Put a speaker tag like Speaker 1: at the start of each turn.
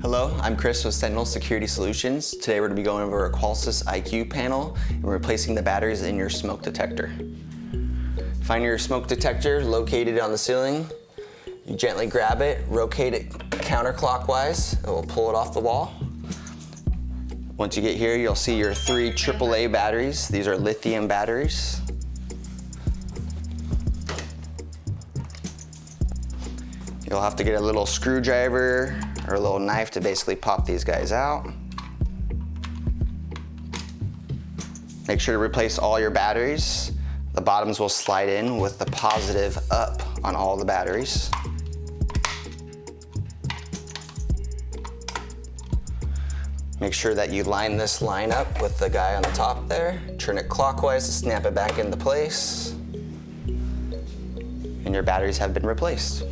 Speaker 1: Hello, I'm Chris with Sentinel Security Solutions. Today we're going to be going over a Qolsys IQ panel and replacing the batteries in your smoke detector. Find your smoke detector located on the ceiling. You gently grab it, rotate it counterclockwise, and we'll pull it off the wall. Once you get here, you'll see your 3 AAA batteries. These are lithium batteries. You'll have to get a little screwdriver or a little knife to basically pop these guys out. Make sure to replace all your batteries. The bottoms will slide in with the positive up on all the batteries. Make sure that you line this line up with the guy on the top there. Turn it clockwise to snap it back into place. And your batteries have been replaced.